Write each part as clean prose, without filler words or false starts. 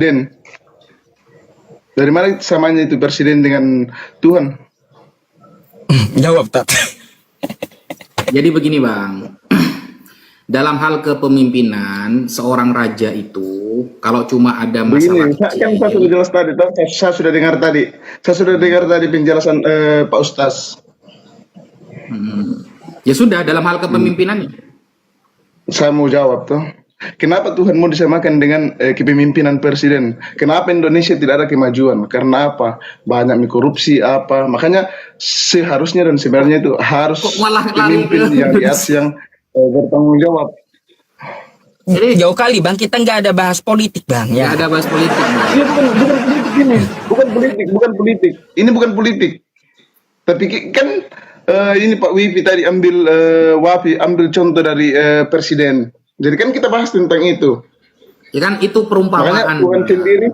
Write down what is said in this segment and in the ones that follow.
presiden. Dari mana samanya itu presiden dengan Tuhan? Jawab, Tat. Jadi begini Bang, dalam hal kepemimpinan seorang raja itu kalau cuma ada masalah Begini, kan saya sudah kecil, jelas tadi, toh. Saya sudah dengar tadi. Saya sudah dengar tadi penjelasan Pak Ustaz. ya sudah dalam hal kepemimpinan. Saya mau jawab tuh. Kenapa Tuhan mau disamakan dengan kepemimpinan presiden? Kenapa Indonesia tidak ada kemajuan? Karena apa? Banyak korupsi apa? Makanya seharusnya dan sebenarnya itu harus Kok malah lari pemimpin ke yang di atas yang bertanggung jawab. Jadi Jauh kali, Bang. Kita nggak ada bahas politik, Bang. nggak Ya. ada bahas politik. Bang. Ini bukan politik ini, bukan politik. Ini bukan politik. Tapi kan ini Pak Wifi tadi ambil contoh dari presiden. Jadi kan kita bahas tentang itu. Ya kan itu Makanya perumpamaan. Tuhan Bang. sendiri,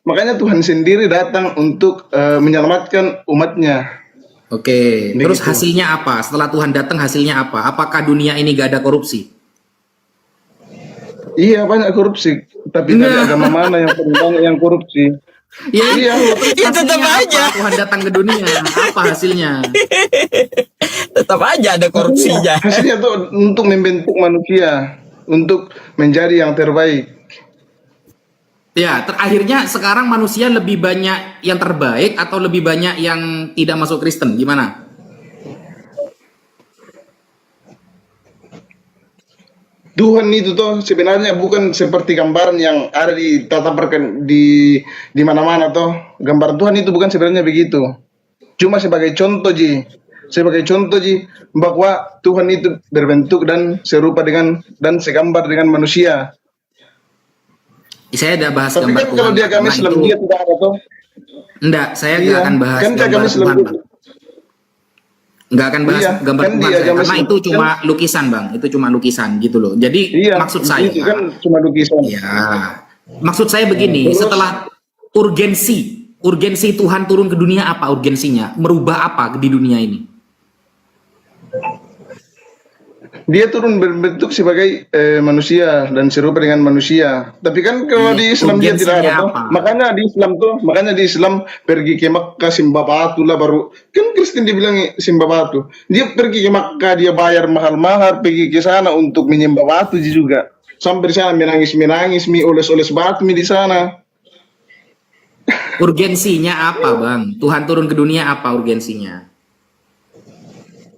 makanya Tuhan sendiri datang untuk menyelamatkan umatnya. Oke, Begitu. terus hasilnya apa? Setelah Tuhan datang hasilnya apa? Apakah dunia ini gak ada korupsi? Iya banyak korupsi, tapi dari agama mana yang paling banyak yang korupsi? Ya, Iya. Ya, tetap hasilnya aja. apa? Tuhan datang ke dunia, apa hasilnya? Tetap aja ada korupsinya. Hasilnya tuh untuk membentuk manusia, untuk menjadi yang terbaik. Ya, terakhirnya sekarang manusia lebih banyak yang terbaik atau lebih banyak yang tidak masuk Kristen? Gimana? Tuhan itu tuh sebenarnya bukan seperti gambaran yang ada ditataparkan di mana-mana toh. Gambaran Tuhan itu bukan sebenarnya begitu. Cuma sebagai contoh bahwa Tuhan itu berbentuk dan serupa dengan dan segambar dengan manusia. Saya ada bahas Tapi gambar kan kalau Tuhan, di agama karena Islam itu dia tidak ada toh. enggak, saya Iya, nggak akan bahas kan di gambar agama Islam Tuhan, itu. Bang. Nggak akan bahas Iya, gambar kan Tuhan di saya, agama karena Islam itu cuma kan, lukisan Bang, itu cuma lukisan gitu loh. Jadi iya, maksud saya, itu kan cuma lukisan. ya, maksud saya begini, Terus setelah urgensi Tuhan turun ke dunia apa urgensinya? Merubah apa di dunia ini? dia turun berbentuk sebagai manusia dan serupa dengan manusia. Tapi kan kalau Iya, di Islam dia tidak ada urgensinya toh. apa? Makanya di Islam pergi ke Makkah simbah batu lah baru. Kan Kristen dibilang simbah batu. Dia pergi ke Makkah dia bayar mahal-mahal pergi ke sana untuk menyembah batu juga. Sampai di sana menangis mi oles-oles batu mi di sana. Urgensinya apa Bang? Tuhan turun ke dunia apa urgensinya?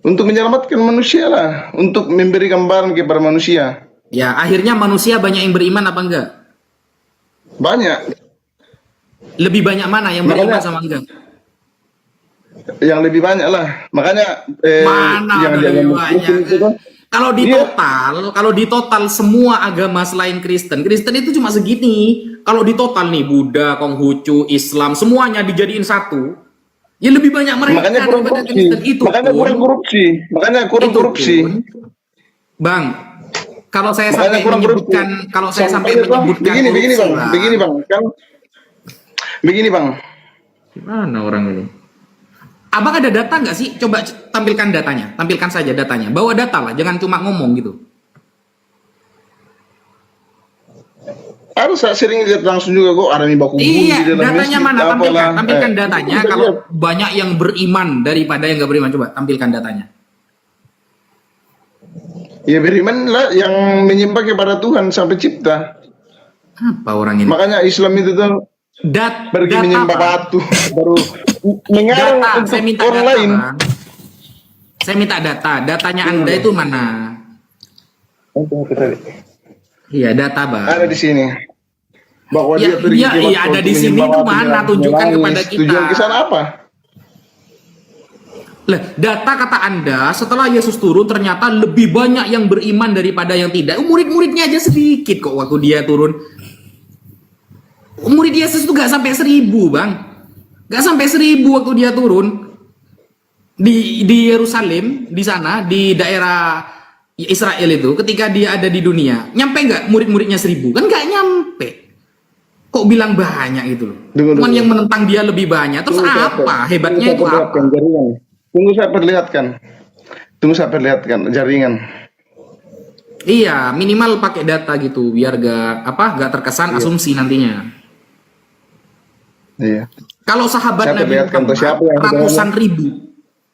Untuk menyelamatkan manusia lah, untuk memberi gambaran kepada manusia. Ya, akhirnya manusia banyak yang beriman apa enggak? Banyak Lebih banyak mana yang beriman Makanya- sama enggak? yang lebih banyak lah. Makanya Mana yang ada di lebih agama banyak? Kristen itu kan Kalau di total semua agama selain Kristen itu cuma segini. Kalau di total nih Buddha, Konghucu, Islam semuanya dijadiin satu. Ya lebih banyak mereka makanya kurang daripada korupsi. Kristen itu. Makanya pun. kurang korupsi. Makanya kurang Itu korupsi. pun. Bang, kalau saya Makanya sampai kurang menyebutkan, korupsi. kalau saya sampai Contohnya, Bang, menyebutkan begini korupsi, bang, begini bang, kan begini bang. Gimana orang ini? Abang ada data nggak sih? Coba tampilkan datanya, tampilkan saja datanya. Bawa data lah, jangan cuma ngomong gitu. Harus saya sering lihat langsung juga kok ada nih baku Iya, di dalam datanya masjid, mana? Tampilkan, apalah. tampilkan datanya. Kita Kalau lihat. banyak yang beriman daripada yang nggak beriman, coba tampilkan datanya. Ya beriman lah yang menyembah kepada Tuhan sampai cipta. Apa orang ini? Makanya Islam itu tuh pergi Data menyembah apa? batu baru mengarang Data, untuk saya minta orang data, lain. Bang. Saya minta data. Datanya Anda itu mana? Iya, data, Bang. Ada di sini. Bahwa Ya, dia pergi iya, ke iya, Makkah ada untuk di sini menyembah tuh batu, mana? menangis, Tunjukkan kepada kita. Tujuan ke sana apa? Lah, data kata Anda setelah Yesus turun ternyata lebih banyak yang beriman daripada yang tidak. Murid-muridnya aja sedikit kok waktu dia turun. Murid Yesus itu gak sampai 1000, Bang. Gak sampai 1000 waktu dia turun. Di Yerusalem, di sana, di daerah Israel itu, ketika dia ada di dunia, nyampe nggak murid-muridnya 1000? Kan nggak nyampe. Kok bilang banyak gitu loh. Cuman yang menentang dia lebih banyak. Terus apa? Hebatnya itu apa? Tunggu saya perlihatkan jaringan. Iya, minimal pakai data gitu biar gak terkesan asumsi nantinya. Iya. Kalau sahabat Siapa Nabi lihat contoh Muhammad siapa yang ratusan ribu,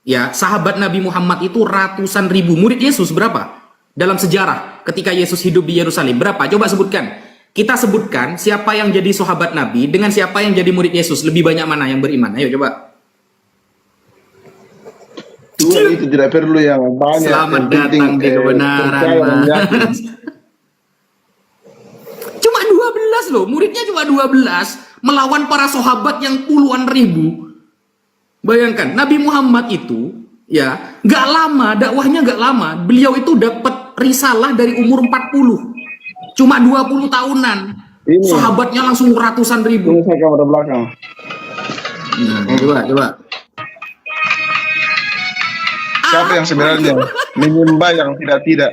ya sahabat Nabi Muhammad itu ratusan ribu. Murid Yesus berapa? Dalam sejarah ketika Yesus hidup di Yerusalem berapa? Coba sebutkan. Kita sebutkan siapa yang jadi sahabat Nabi dengan siapa yang jadi murid Yesus. Lebih banyak mana yang beriman? Ayo coba. Tuhan itu tidak perlu yang banyak. Selamat yang penting, datang di kebenaran, percaya dan Mas. yakin. Cuma 12 loh, muridnya cuma 12 melawan para sahabat yang puluhan ribu. Bayangkan, Nabi Muhammad itu ya nggak lama, dakwahnya nggak lama. Beliau itu dapat risalah dari umur 40. Cuma 20 tahunan. Ini. Sahabatnya langsung ratusan Ini ribu. saya kamera belakang. Coba. Siapa yang sebenarnya menyembah yang tidak-tidak?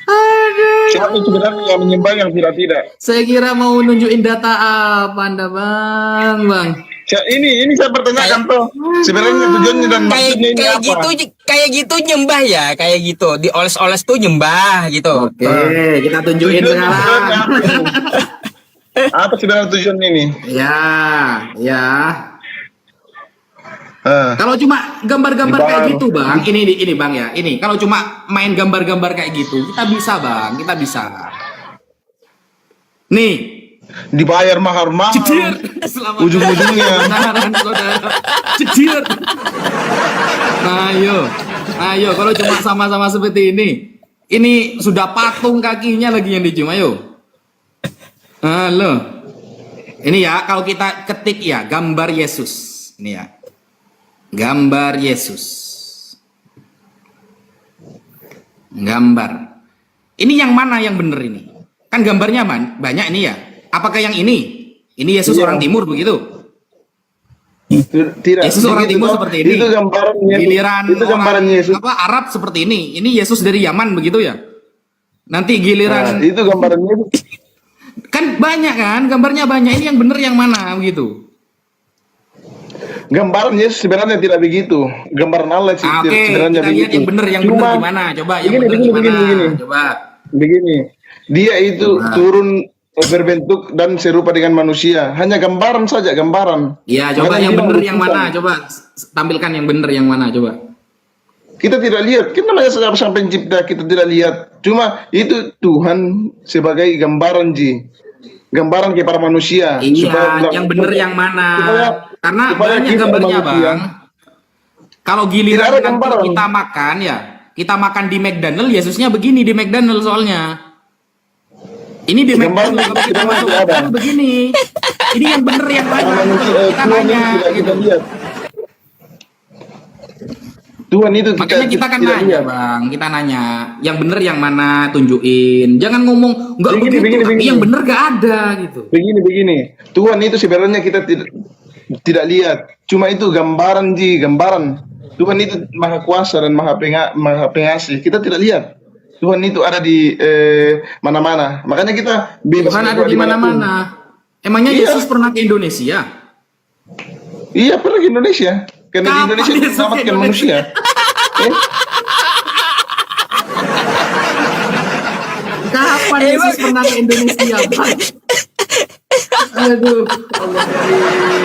Aduh. Siapa yang sebenarnya yang menyembah yang tidak-tidak? Saya kira mau nunjukin data apa Anda, Bang? Ini saya pertanyakan tuh. Sebenarnya tujuannya dan maksudnya ini kayak apa? gitu, kayak gitu nyembah ya, kayak gitu. Dioles-oles tuh nyembah gitu. Oke, kita tunjukin Tujuannya sekarang. apa sebenarnya tujuan ini? Ya. Ah. Kalau cuma gambar-gambar Bang. kayak gitu, Bang. Ini Bang ya. Ini kalau cuma main gambar-gambar kayak gitu, kita bisa, Bang. Kita bisa. Nih, Dibayar mahal-mahal. cedir. Selamat Ujung-ujungnya. kebenaran, saudara. Cedir. Ayo, kalau cuma sama-sama seperti ini sudah patung kakinya lagi yang dicium. Ayo. Halo. Ini ya, kalau kita ketik ya gambar Yesus. Ini ya. Gambar Yesus. Gambar. Ini yang mana yang bener ini? Kan gambarnya banyak ini ya. Apakah yang ini? Ini Yesus Iya. orang timur begitu? Tidak. Yesus orang Begitu timur toh. seperti ini. Itu gambaran Yesus. Giliran Itu gambaran orang Yesus. Arab seperti ini. Ini Yesus dari Yaman begitu ya? Nanti Nah, giliran itu gambaran Yesus. kan banyak kan? Gambarnya banyak. Ini yang bener yang mana begitu? Gambaran Yesus sebenarnya tidak begitu. Gambaran Allah sih Oke, sebenarnya kita lihat begitu. yang bener Cuma, gimana? Coba yang begini, bener begini, gimana? begini. Coba. Begini, dia itu Coba. turun berbentuk dan serupa dengan manusia. Hanya gambaran saja, gambaran. Iya, coba Makanya yang bilang bener yang bukan. mana? Coba tampilkan yang bener yang mana? Coba. Kita tidak lihat. Kita namanya sang pencipta, kita tidak lihat. Cuma itu Tuhan sebagai gambaran gambaran kepada manusia. Iya, yang bener yang mana? Karena supaya banyak kita gambarnya, manusia. Bang. Kalau Tidak giliran ada nanti gambaran. kita makan ya, kita makan di McDonald, Yesusnya begini di McDonald soalnya. Ini di Gambaran McDonald kalau kita tidak masuk ada. McDonald begini. Ini yang bener yang mana? Karena manusia, Kita Tuhan nanya itu tidak gitu. kita lihat. Tuhan itu Makanya kita kan tidak nanya, lihat. Bang. Kita nanya, yang bener yang mana? Tunjukin. Jangan ngomong enggak Begini, begitu, begini, tapi begini. yang bener gak ada gitu. Begini. Tuhan itu sebenarnya kita tidak lihat. Cuma itu gambaran gambaran. Tuhan itu maha kuasa dan maha pengasih. Kita tidak lihat. Tuhan itu ada di mana-mana. Makanya kita bebas Tuhan ada berdoa di dimanapun. mana-mana. Emangnya Iya. Yesus pernah ke Indonesia? Iya, pernah ke Indonesia. Karena di Kapan Indonesia itu Yesus ke menyelamatkan Indonesia? manusia. Eh? Kapan Yesus pernah ke Indonesia, Bang? Aduh, Allah karim.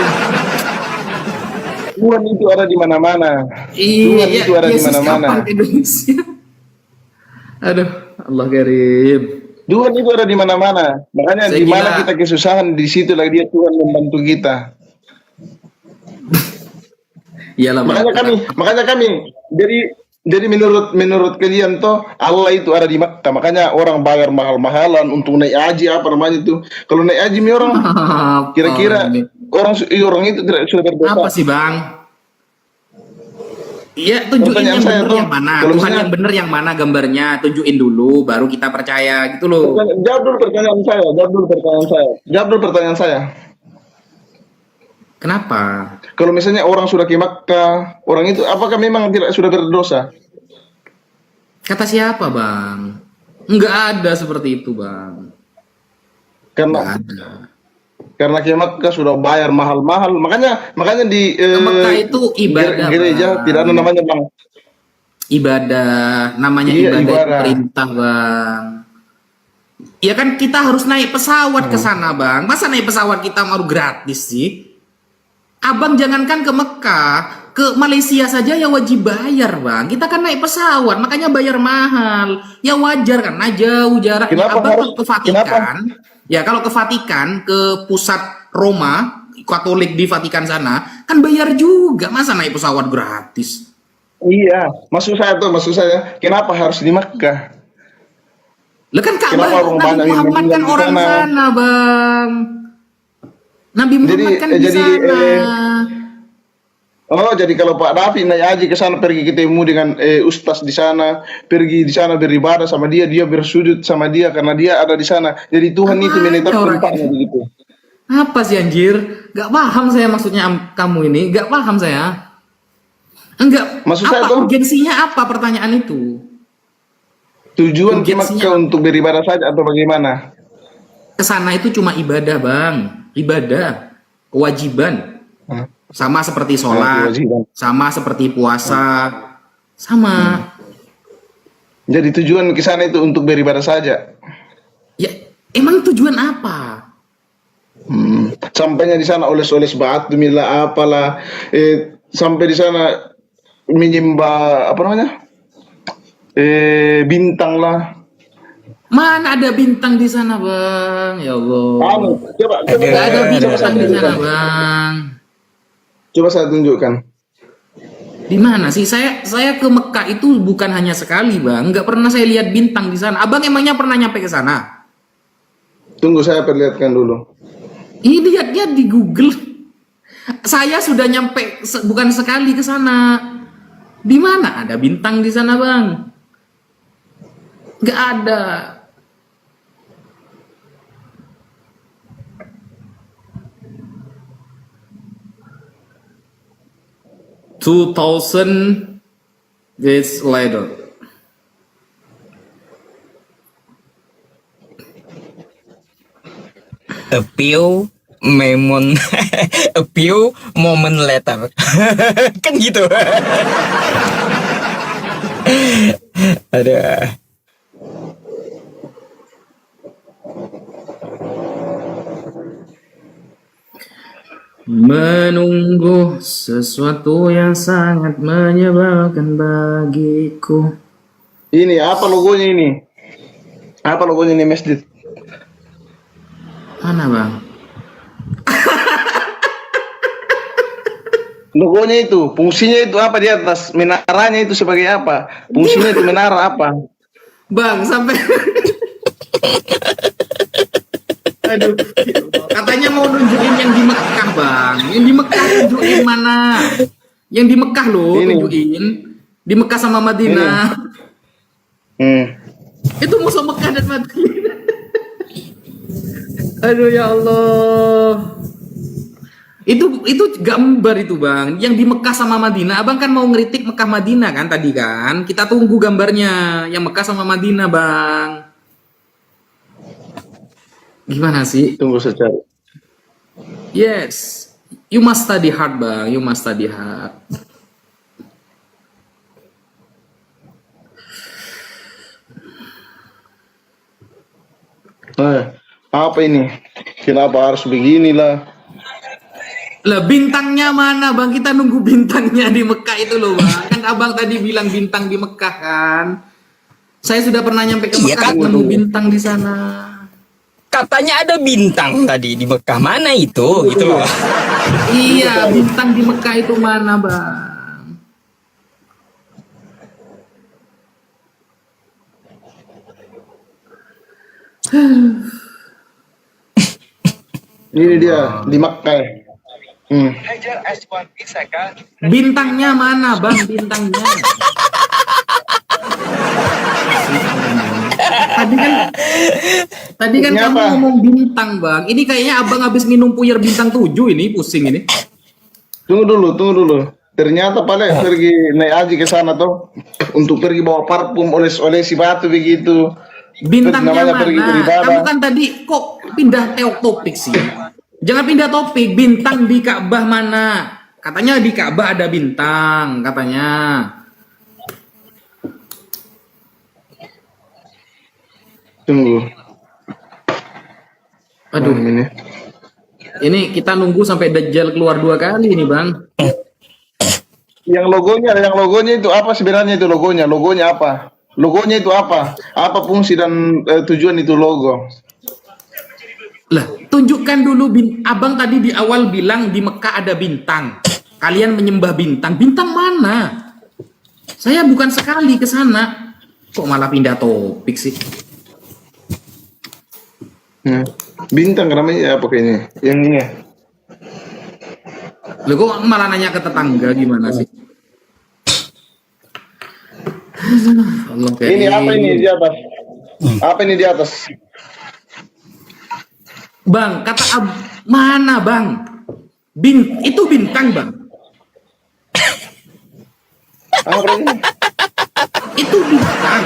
Tuhan itu ada di mana-mana. Tuhan Iya, itu ada di Yesus mana-mana. kapan ke Indonesia? Aduh, Allah karim. Tuhan itu ada di mana-mana. Makanya Saya di mana kira- kita kesusahan, di situ lagi dia Tuhan membantu kita. Iyalah, Bang. Makanya kami jadi menurut kalian toh Allah itu ada di Makkah. Makanya orang bayar mahal-mahalan untuk naik haji apa namanya itu. Kalau naik haji mi orang Apa kira-kira ini? orang itu tidak sudah berdosa. Apa sih, Bang? Iya, tunjukin Pertanyaan yang saya bener tuh, yang mana. kalau Tuhan misalnya- yang bener yang mana gambarnya. Tunjukin dulu, baru kita percaya gitu loh. Jawab dulu pertanyaan saya. Kenapa? Kalau misalnya orang sudah ke Makkah, orang itu apakah memang tidak sudah berdosa? Kata siapa, Bang? Enggak ada seperti itu, Bang. Karena Enggak ada. karena ke Makkah sudah bayar mahal-mahal. Makanya di Ke Mekah itu ibadah, gereja Bang. tidak ada namanya Bang. Ibadah, namanya Iya, ibadah itu ibadah. perintah, Bang. Ya kan kita harus naik pesawat ke sana, Bang. Masa naik pesawat kita mau gratis sih? Abang jangankan ke Mekah, ke Malaysia saja ya wajib bayar, Bang. Kita kan naik pesawat, makanya bayar mahal. Ya wajar karena jauh jaraknya. Kenapa Abang harus kalau ke kenapa? Vatikan, ya kalau ke Vatikan, ke pusat Roma, Katolik di Vatikan sana, kan bayar juga. Masa naik pesawat gratis? Iya, maksud saya, kenapa harus di Makkah? Lah kan Kenapa Ka'bah orang Nabi banyak yang Muhammad kan meninggal di orang sana? sana, Bang. Nabi Jadi Muhammad kan di jadi sana. oh jadi kalau Pak David naik haji ke sana pergi ketemu dengan ustaz di sana, pergi di sana beribadah sama dia, dia bersujud sama dia karena dia ada di sana. Jadi Tuhan itu Apanya menetapkan orang tempatnya ini? begitu. Apa sih anjir? Gak paham saya maksudnya kamu ini. Gak paham saya. Enggak. Maksud saya Apa tuh urgensinya apa pertanyaan itu? tujuan ke Urgensinya Makkah untuk beribadah saja atau bagaimana? kesana itu cuma ibadah, Bang. Ibadah. Kewajiban. Hmm. Sama seperti Nah, sholat. kewajiban. Sama seperti puasa. Sama. Jadi tujuan ke sana itu untuk beribadah saja. Ya, emang tujuan apa? Sampainya di sana oles-oles batu mila apalah sampai di sana menyembah apa namanya bintang lah. Mana ada bintang di sana, Bang? Ya Allah. Coba Gak ada Aduh, bintang di sana, tunjukkan. Bang. Coba saya tunjukkan. Di mana sih? Saya ke Mekah itu bukan hanya sekali, Bang. Nggak pernah saya lihat bintang di sana. Abang emangnya pernah nyampe ke sana? Tunggu saya perlihatkan dulu. Ini lihatnya di Google. Saya sudah nyampe bukan sekali ke sana. Di mana ada bintang di sana, Bang? Nggak ada. Years later. A few moment a few moment later. Kan gitu. Ada. Menunggu sesuatu yang sangat menyebalkan bagiku. Ini apa logonya ini? Apa logonya ini masjid? Mana, Bang? Logonya itu, fungsinya itu apa di atas? Menaranya itu sebagai apa? Fungsinya itu menara apa? Bang, sampai aduh. Katanya mau nunjukin yang di Mekah, Bang. Yang di Mekah tunjukin mana? Yang di Mekah loh, Ini. tunjukin. Di Mekah sama Madinah. Itu musuh Mekah dan Madinah. Aduh ya Allah. Itu gambar itu, Bang. Yang di Mekah sama Madinah. Abang kan mau ngeritik Mekah Madinah kan tadi kan? Kita tunggu gambarnya yang Mekah sama Madinah, Bang. Gimana sih? Tunggu secara. Yes. You must study hard, Bang. You must study hard. Apa ini? Kenapa harus beginilah? Lah bintangnya mana, Bang? Kita nunggu bintangnya di Mekah itu loh, Bang. Kan Abang tadi bilang bintang di Mekah kan? Saya sudah pernah nyampe ke Iya Mekah kan? nemu bintang di sana. Katanya ada bintang tadi di Mekah. Mana itu? Gitu loh. Iya, bintang di Mekah itu mana, Bang? Ini dia di Makkah. Bintangnya mana, Bang? Bintangnya. Tadi kan Ini kamu apa? ngomong bintang, Bang. Ini kayaknya Abang habis minum puyer bintang 7 ini, pusing ini. Tunggu dulu. Ternyata paling pergi naik haji ke sana tuh untuk pergi bawa parfum oles-oles si batu begitu. Bintangnya Namanya pergi mana? beribadah. Kamu kan tadi kok pindah topik sih? Jangan pindah topik. Bintang di Ka'bah mana? Katanya di Ka'bah ada bintang, katanya. Tunggu. Aduh, Ini. Ini kita nunggu sampai Dajjal keluar 2 kali nih bang. Yang logonya itu apa sebenarnya itu logonya? Logonya apa? Logonya itu apa? Apa fungsi dan tujuan itu logo? Lah, tunjukkan dulu abang tadi di awal bilang di Mekah ada bintang. Kalian menyembah bintang. Bintang mana? Saya bukan sekali ke sana. Kok malah pindah topik sih? Bintang namanya apa kayaknya? Yang ini ya? Loh, kok malah nanya ke tetangga gimana sih? Allah, Ini apa ini di atas? Apa ini di atas? Bang, kata mana bang? Itu bintang bang. Apa ini? Itu bintang.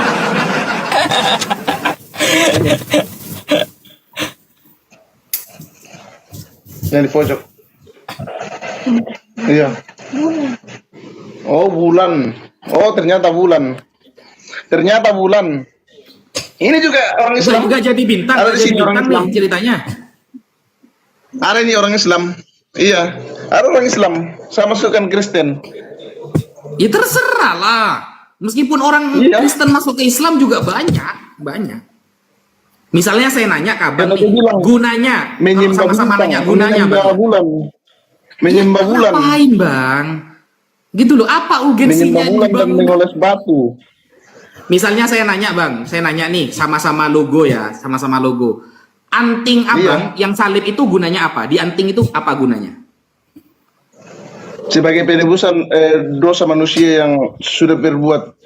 Yang di pojok. Iya. Oh bulan. Oh ternyata bulan. Ternyata bulan. Ini juga orang Islam. Nggak jadi bintang. Ada di sini orang bintang Islam. nih ceritanya. Ada ini orang Islam. Iya. Ada orang Islam. Saya masukkan Kristen. Ya terserah lah. Meskipun orang Iya. Kristen masuk ke Islam juga banyak. Misalnya saya nanya kabar Karena nih, dia bilang, gunanya, kalau Menyembah sama-sama bintang, nanya gunanya menyembah bang. bulan. Menyembah Ya, bulan. ngapain bang? Gitu loh, apa urgensinya Menyembah bulan dan dibangun? mengoles batu. Misalnya saya nanya bang, saya nanya nih sama-sama logo ya, sama-sama logo. Anting abang yang salib itu gunanya apa? Di anting itu apa gunanya? Sebagai penebusan dosa manusia yang sudah berbuat.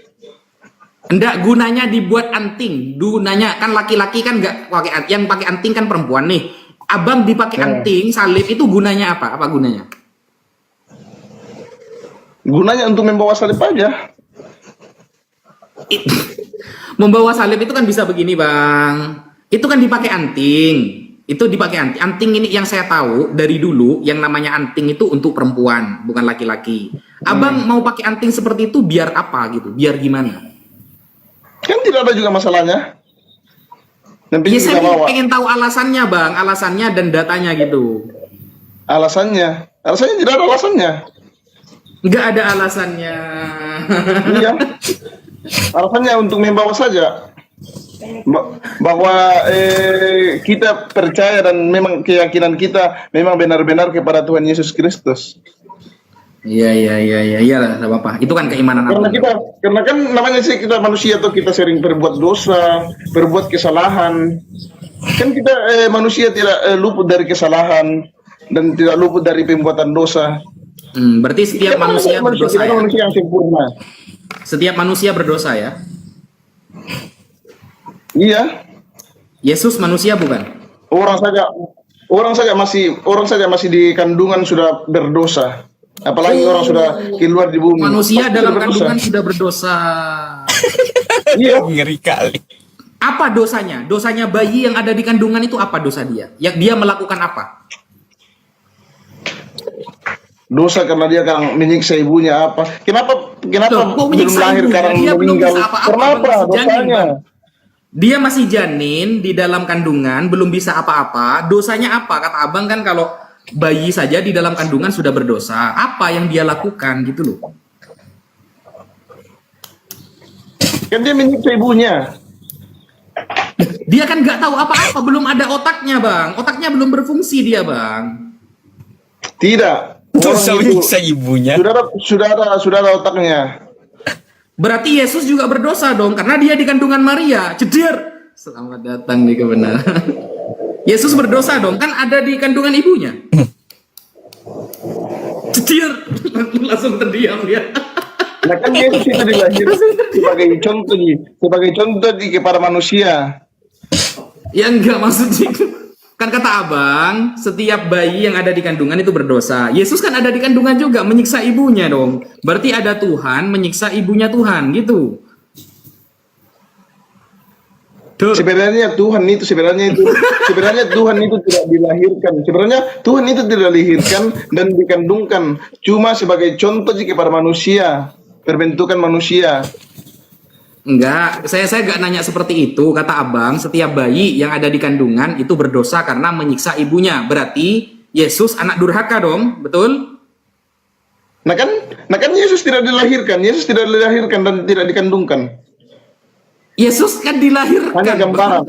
Enggak, gunanya dibuat anting. Gunanya kan laki-laki kan nggak pakai, yang pakai anting kan perempuan nih. Abang dipakai anting salib itu gunanya apa? Apa gunanya? Gunanya untuk membawa salib aja. Membawa salib itu kan bisa begini bang. Itu kan dipakai anting. Itu dipakai anting. Anting ini yang saya tahu dari dulu yang namanya anting itu untuk perempuan, bukan laki-laki. Abang mau pakai anting seperti itu biar apa gitu? Biar gimana? Kan tidak ada juga masalahnya. Dan Ya saya bisa bawa. pengen tahu alasannya bang, alasannya dan datanya gitu. Alasannya tidak ada alasannya. Nggak ada alasannya. Iya. Alasannya untuk membawa saja. Bahwa kita percaya dan memang keyakinan kita memang benar-benar kepada Tuhan Yesus Kristus. Iya lah, nggak apa-apa. Itu kan keimanan Karena aku. karena kan namanya sih kita manusia tuh kita sering berbuat dosa, berbuat kesalahan. Kan kita manusia tidak luput dari kesalahan dan tidak luput dari perbuatan dosa. Berarti setiap Kita manusia berdosa kita ya. manusia yang sempurna. Setiap manusia berdosa ya. Iya. Yesus manusia bukan? Orang saja masih di kandungan sudah berdosa. Apalagi orang sudah keluar di bumi. Manusia Pasti dalam berdosa. kandungan sudah berdosa. Iya. Ngeri kali. Apa dosanya? Dosanya bayi yang ada di kandungan itu apa dosa dia? Yang dia melakukan apa? Dosa karena dia kan menyiksa ibunya apa? Kenapa Loh, kok belum menyiksa lahir ibunya? karena Dia belum meninggal? bisa apa-apa, Kenapa masih janin, dosanya? Bang. Dia masih janin di dalam kandungan, belum bisa apa-apa. Dosanya apa? Kata abang kan kalau bayi saja di dalam kandungan sudah berdosa. Apa yang dia lakukan gitu loh? Kan dia menyiksa ibunya. Dia kan nggak tahu apa-apa, belum ada otaknya bang. Otaknya belum berfungsi dia bang. Tidak. Dosa Orang itu menyiksa ibunya. sudah ada otaknya. Berarti Yesus juga berdosa dong, karena dia di kandungan Maria. Ceder. Selamat datang di kebenaran. Yesus berdosa dong, kan ada di kandungan ibunya. Ceder. Langsung terdiam dia. Nah kan Yesus itu dilahirkan sebagai contoh kepada manusia. Ya enggak maksudnya. Kan kata abang, setiap bayi yang ada di kandungan itu berdosa. Yesus kan ada di kandungan juga, menyiksa ibunya dong. Berarti ada Tuhan menyiksa ibunya Tuhan, gitu. Duh. Sebenarnya Tuhan itu tidak dilahirkan. Sebenarnya Tuhan itu tidak dilahirkan dan dikandungkan cuma sebagai contoh kepada manusia, perbentukan manusia. Enggak, saya enggak nanya seperti itu. Kata abang, setiap bayi yang ada di kandungan itu berdosa karena menyiksa ibunya. Berarti Yesus anak durhaka dong, betul? Nah kan Yesus tidak dilahirkan, Yesus tidak dilahirkan dan tidak dikandungkan. Yesus kan Hanya dilahirkan. gambaran.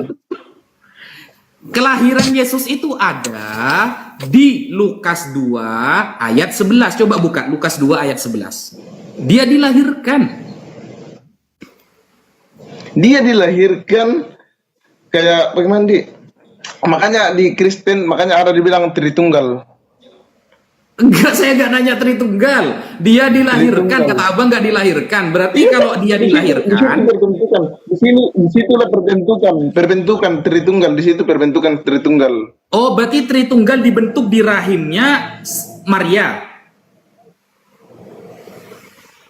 Kelahiran Yesus itu ada di Lukas 2 ayat 11. Coba buka Lukas 2 ayat 11. Dia dilahirkan. Dia dilahirkan kayak bagaimana di? Makanya di Kristen makanya ada dibilang Tritunggal. Enggak, saya enggak nanya Tritunggal. Dia dilahirkan, Tritunggal. kata abang enggak dilahirkan. Berarti Iya, kalau dia Di dilahirkan, situ perbentukan. Di situlah perbentukan Tritunggal. Di situ perbentukan Tritunggal. oh berarti Tritunggal dibentuk di rahimnya Maria.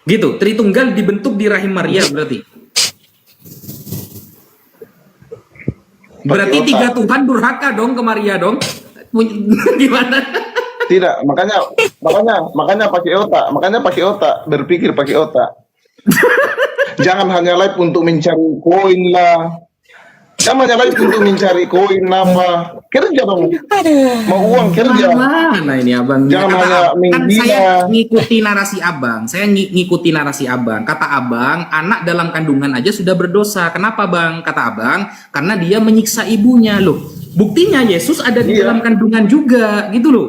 Gitu, Tritunggal dibentuk di rahim Maria berarti. Berarti otak. tiga Tuhan durhaka dong ke Maria dong. Gimana? Tidak, makanya pakai otak, berpikir pakai otak. Jangan hanya live untuk mencari koin lah. Jangan hanya live untuk mencari koin apa. Kerja dong. Mau uang kerja. Mana ini abang? Jangan Kata hanya abang, kan menghina. saya ngikuti narasi abang. Saya ngikuti narasi abang. Kata abang, anak dalam kandungan aja sudah berdosa. Kenapa bang? Kata abang, karena dia menyiksa ibunya loh. Buktinya Yesus ada di Iya. dalam kandungan juga, gitu loh.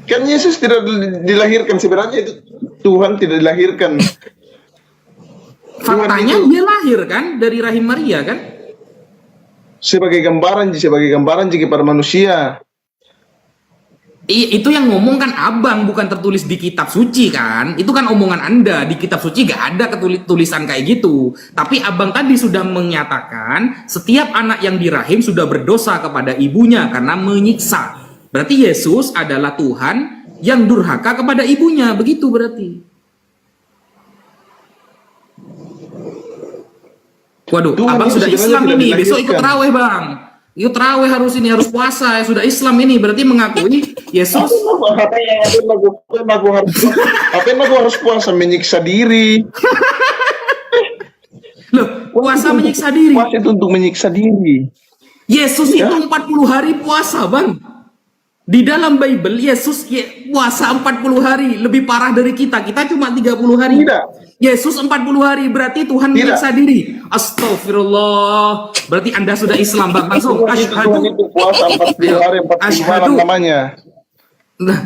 Kan Yesus tidak dilahirkan sebenarnya itu Tuhan tidak dilahirkan. Faktanya itu- dia lahir kan dari rahim Maria kan? sebagai gambaran jika pada manusia. Itu yang ngomong kan abang, bukan tertulis di kitab suci kan? Itu kan omongan anda, di kitab suci gak ada tulisan kayak gitu. Tapi abang tadi sudah menyatakan setiap anak yang dirahim sudah berdosa kepada ibunya karena menyiksa. Berarti Yesus adalah Tuhan yang durhaka kepada ibunya, begitu berarti. Waduh, Tuhan abang itu sudah sebenarnya Islam tidak ini, besok ikut dilahirkan. terawih bang. Ikut terawih harus puasa, sudah Islam ini, berarti mengakui Yesus. Apa yang aku harus puasa menyiksa diri? Loh, puasa menyiksa diri. Puasa itu untuk menyiksa diri. Yesus Ya. itu 40 hari puasa, Bang. Di dalam Bible, Yesus puasa 40 hari. Lebih parah dari kita. Kita cuma 30 hari. Tidak. Yesus 40 hari. Berarti Tuhan Tidak. menyiksa diri. Astagfirullah. Berarti Anda sudah Islam, Bang. Langsung. Tuhan itu Asyhadu. puasa 40 hari 40 malam Asyhadu. namanya. Nah,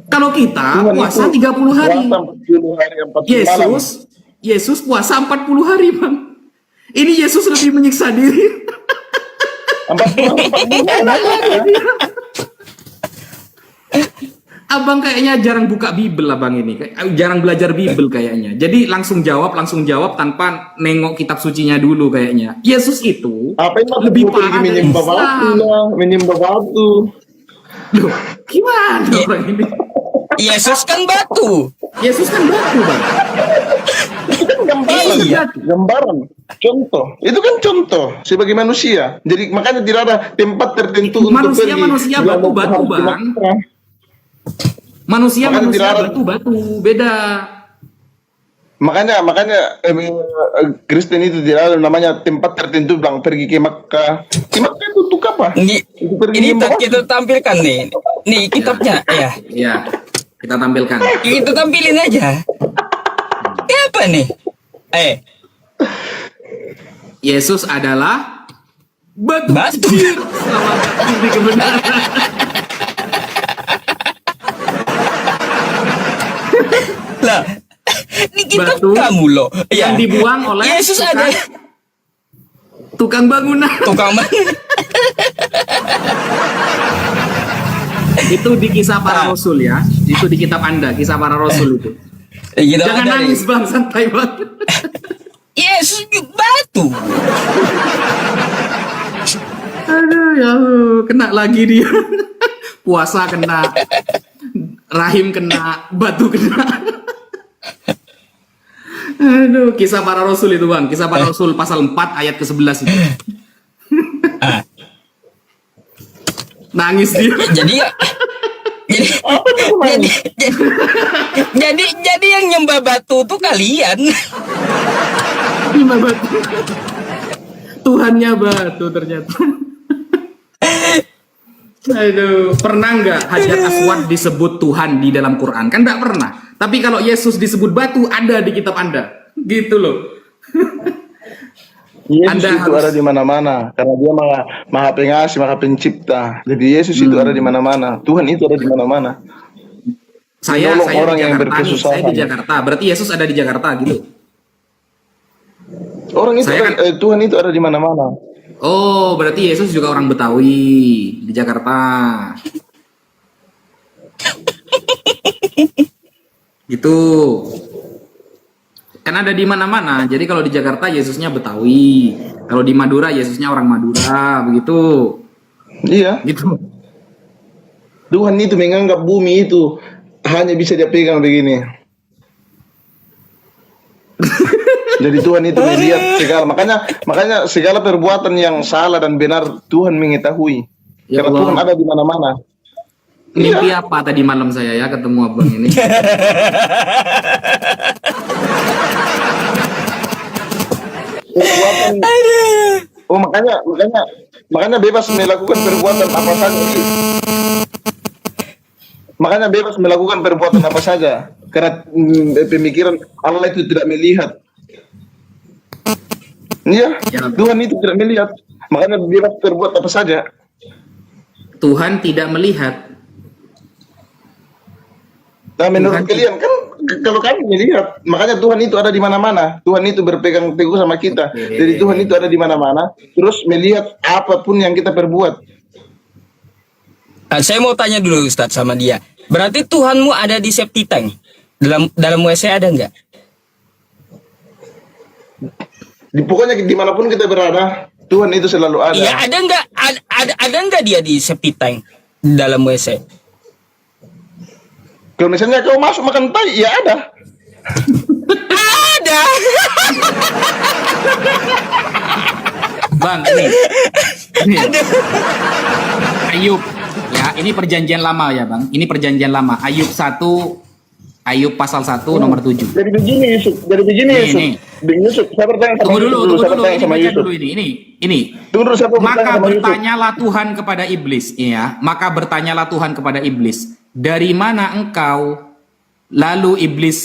kalau kita Tuhan puasa itu 30 hari. Puasa 40 hari 40 malam. Yesus puasa 40 hari, Bang. Ini Yesus lebih menyiksa diri. 40 malam. Abang kayaknya jarang buka Bible abang ini, jarang belajar Bible kayaknya. Jadi langsung jawab tanpa nengok kitab sucinya dulu kayaknya. Yesus itu Apa yang lebih pergi parah dari menyembah batu Islam. lah, menyembah batu. Loh, gimana orang ini? Yesus kan batu. Yesus kan batu bang. Itu kan gambaran, Iya. gambaran, contoh. Itu kan contoh sebagai manusia. Jadi makanya tidak ada tempat tertentu untuk Manusia pergi. batu Kalau batu harus bang. dilakukan. Manusia Makanya dilarang. batu beda. Makanya Kristen itu tidak ada namanya tempat tertentu bilang pergi ke Makkah. Ke Makkah itu untuk apa? Ini, Itu pergi ini menyembah batu. kita tampilkan nih. Nih kitabnya ya. Ya, kita tampilkan. Kita tampilin aja. Ini apa nih? Yesus adalah batu. Batu. Selamat datang di kebenaran. Lah, ini kitab Batu kamu loh. Yang Ya. dibuang oleh Yesus ada tukang bangunan. tukang bangun. Itu di kisah para rasul ya. Itu di kitab Anda, kisah para rasul itu. Gitu Jangan ada nangis nih. bang, santai bang. Yesus batu. Aduh ya Allah, kena lagi dia. Puasa kena, rahim kena, batu kena. Aduh, kisah para rasul itu bang. Kisah para rasul pasal 4 ayat ke-11 itu. Ah, Nangis dia. jadi ya jadi yang nyembah batu tuh kalian. Lima batu. Tuhannya batu ternyata. Aduh, pernah nggak Hajar Aswad disebut Tuhan di dalam Quran? Kan nggak pernah. Tapi kalau Yesus disebut batu, ada di kitab Anda. Gitu loh. Yesus Anda itu harus- ada di mana-mana karena dia maha pengasih, maha pencipta. Jadi Yesus itu ada di mana-mana. Tuhan itu ada di mana-mana. Saya Menolong di orang yang Jakarta nih, saya berkesusahan. di Jakarta. Berarti Yesus ada di Jakarta gitu. Orang itu Saya Tuhan itu ada di mana-mana. Oh, berarti Yesus juga orang Betawi di Jakarta. Gitu. Kan ada di mana-mana. Jadi kalau di Jakarta Yesusnya Betawi, kalau di Madura Yesusnya orang Madura, begitu. Iya. Gitu. Tuhan itu menganggap bumi itu hanya bisa dia pegang begini. Jadi Tuhan itu melihat segala, makanya segala perbuatan yang salah dan benar Tuhan mengetahui. Ya Karena Allah. Tuhan ada di mana-mana. Mimpi apa tadi malam saya ya ketemu abang ini? Perbuatan. Oh makanya bebas melakukan perbuatan apa saja. Makanya bebas melakukan perbuatan apa saja. Karena pemikiran Allah itu tidak melihat. Iya, Ya. Tuhan itu tidak melihat. Makanya bebas berbuat apa saja. Tuhan tidak melihat. Nah, menurut Tuhan kalian kan kalau kami melihat, makanya Tuhan itu ada di mana-mana. Tuhan itu berpegang teguh sama kita. Oke. Jadi Tuhan itu ada di mana-mana. Terus melihat apapun yang kita perbuat. Nah, saya mau tanya dulu Ustadz sama dia. Berarti Tuhanmu ada di septic tank? Dalam WC ada nggak? Pokoknya dimanapun kita berada, Tuhan itu selalu ada. Iya, ada nggak? Ada nggak dia di septic tank dalam WC? Kalau misalnya kau masuk makan tai, ya ada. Ada. Bang, ini Ayub. Ya, ini perjanjian lama ya, Bang. Ini perjanjian lama. Ayub 1, Ayub pasal 1 nomor 7. Jadi begini Yusuf, Nih. Yusuf, saya bertanya sama Tunggu dulu, Yusuf, saya tunggu dulu. bertanya Ini sama baca Yusuf. dulu ini. Tunggu dulu, saya bertanya Maka sama Yusuf. bertanyalah Tuhan kepada iblis, ya. Maka bertanyalah Tuhan kepada iblis, dari mana engkau? Lalu iblis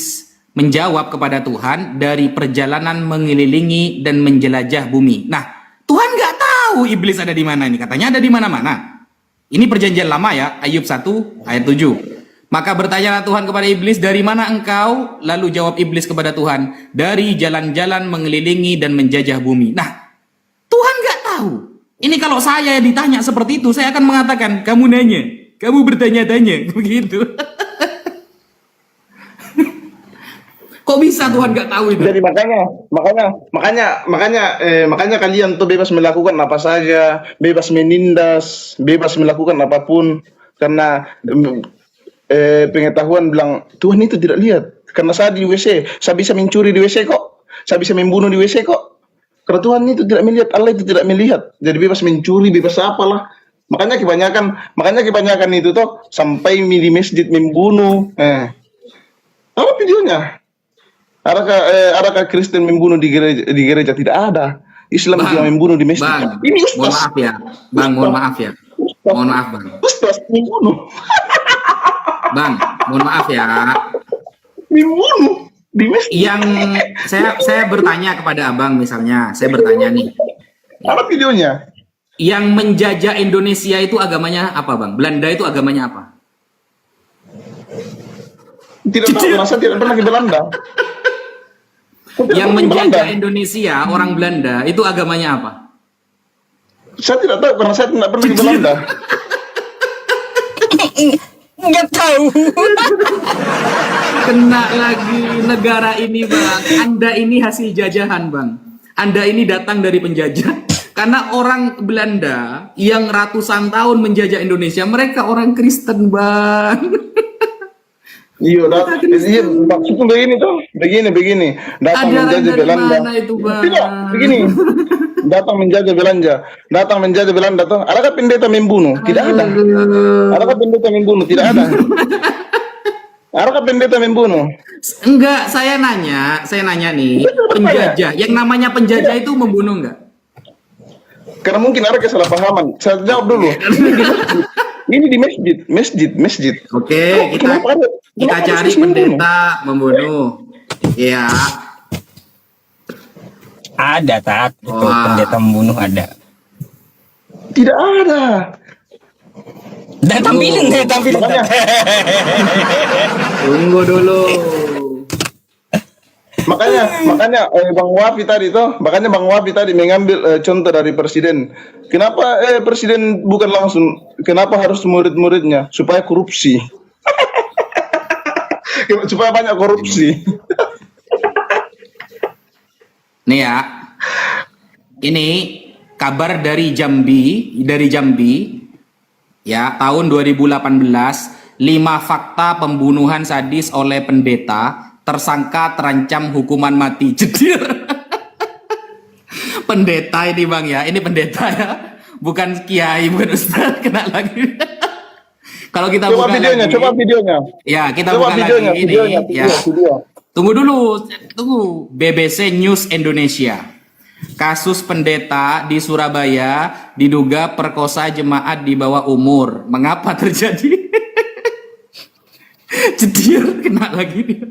menjawab kepada Tuhan, dari perjalanan mengelilingi dan menjelajah bumi. Nah, Tuhan nggak tahu iblis ada di mana ini. Katanya ada di mana-mana. Ini perjanjian lama ya, Ayub 1 ayat 7. Maka bertanyalah Tuhan kepada iblis, dari mana engkau? Lalu jawab iblis kepada Tuhan, dari jalan-jalan mengelilingi dan menjajah bumi. Nah, Tuhan nggak tahu. Ini kalau saya ditanya seperti itu, saya akan mengatakan, kamu nanya, kamu bertanya-tanya, begitu. Kok bisa Tuhan nggak tahu itu? Jadi makanya kalian tuh bebas melakukan apa saja, bebas menindas, bebas melakukan apapun karena pengetahuan bilang Tuhan itu tidak lihat. Karena saya di WC, saya bisa mencuri di WC kok, saya bisa membunuh di WC kok. Karena Tuhan itu tidak melihat, Allah itu tidak melihat. Jadi bebas mencuri, bebas apalah. Makanya kebanyakan itu tuh sampai di masjid membunuh. Apa videonya? Adakah Kristen membunuh di gereja? Tidak ada. Islam juga membunuh di masjid. Bang, Ini mohon ustaz. maaf ya. Bang, mohon maaf ya. Mohon maaf, Bang. Ustaz membunuh. Bang, mohon maaf ya. Membunuh di masjid. Yang saya bertanya kepada Abang misalnya, saya bertanya nih. Apa videonya? Yang menjajah Indonesia itu agamanya apa, Bang? Belanda itu agamanya apa? Tidak tahu, masa tidak pernah ke Belanda. Yang menjajah Indonesia, orang Belanda, itu agamanya apa? Saya tidak tahu karena saya tidak pernah ke Belanda. Nggak tahu. Kena lagi negara ini, Bang. Anda ini hasil jajahan, Bang. Anda ini datang dari penjajah. Karena orang Belanda yang ratusan tahun menjajah Indonesia, mereka orang Kristen, Bang. Iya, maksudnya begini tuh, begini. Datang Ajaran menjajah dari Belanda. mana itu, Bang? Tidak, begini. Datang menjajah Belanda tuh. Adakah pendeta membunuh? Tidak ada. Adakah pendeta membunuh? Tidak ada. Adakah pendeta membunuh? Enggak, saya nanya nih, penjajah. Yang namanya penjajah itu membunuh enggak? Karena mungkin ada kesalahpahaman. Saya jawab dulu. Ini di masjid. Oke, kita Kenapa ada- kita kenapa cari harus membunuh? pendeta membunuh. Ya, Ada tat, itu Wah. pendeta membunuh ada. Tidak ada. Dan tampilin deh, tampilin. Makanya, tunggu dulu. makanya Bang Wafi tadi mengambil contoh dari presiden. Kenapa presiden bukan langsung? Kenapa harus murid-muridnya supaya korupsi? Supaya banyak korupsi. Nih ya, ini kabar dari Jambi, ya tahun 2018, 5 fakta pembunuhan sadis oleh pendeta, tersangka terancam hukuman mati. Jedir. Pendeta ini bang ya, ini pendeta ya, bukan kiai, bukan ustaz, kena lagi. Kalau kita Coba buka videonya, lagi, coba videonya. ya kita Coba buka videonya, lagi ini, videonya, ya. video. Tunggu dulu, BBC News Indonesia. Kasus pendeta di Surabaya diduga perkosa jemaat di bawah umur. Mengapa terjadi? Cedir, kena lagi dia.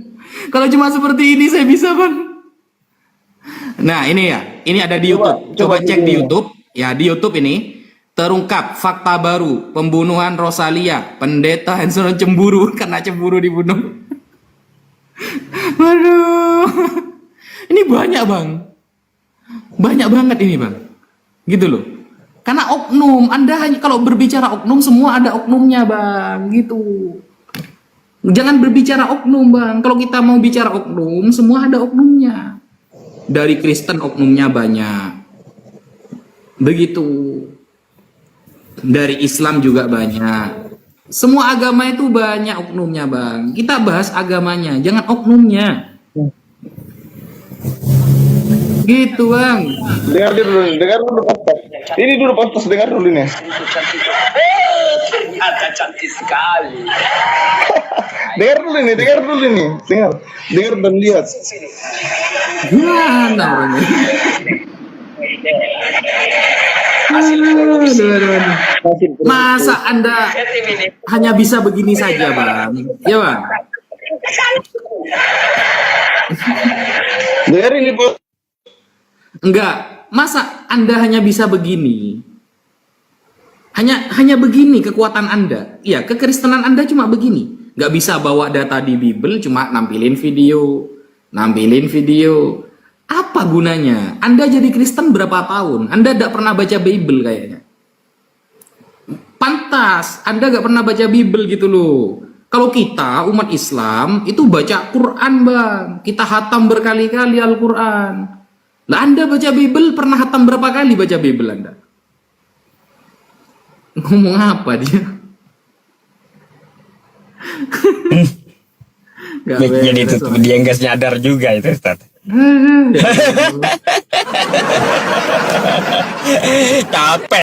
Kalau cuma seperti ini saya bisa bang. Nah ini ya, ini ada di YouTube. Coba cek di videonya. YouTube. Ya di YouTube ini terungkap fakta baru pembunuhan Rosalia. Pendeta Hanson cemburu karena cemburu dibunuh. Waduh, ini banyak bang, banyak banget ini bang, gitu loh. Karena oknum, Anda hanya kalau berbicara oknum semua ada oknumnya bang, gitu. Jangan berbicara oknum bang. Kalau kita mau bicara oknum, semua ada oknumnya. Dari Kristen oknumnya banyak, begitu. Dari Islam juga banyak. Semua agama itu banyak oknumnya bang. Kita bahas agamanya, jangan oknumnya. Gitu bang. Dengar dulu podcast. Ini dulu podcast, dengar dulu nih. Ternyata cantik sekali. Dengar dulu nih. Dengar dan lihat. Gimana orangnya? Aduh. Masa Anda hanya bisa begini saja bang? Ya bang. Dengar ini, Bos. Enggak, masa Anda hanya bisa begini? Hanya begini kekuatan Anda. Iya, kekristenan Anda cuma begini. Nggak bisa bawa data di Bible, cuma nampilin video. Apa gunanya? Anda jadi Kristen berapa tahun? Anda tidak pernah baca Bible kayaknya. Pantas, Anda nggak pernah baca Bible gitu loh. Kalau kita umat Islam itu baca Quran bang. Kita hatam berkali-kali Al-Quran. Lah Anda baca Bible pernah hatam berapa kali baca Bible Anda? Ngomong apa dia? Jadi itu dia nggak nyadar juga itu Ustaz. Capek.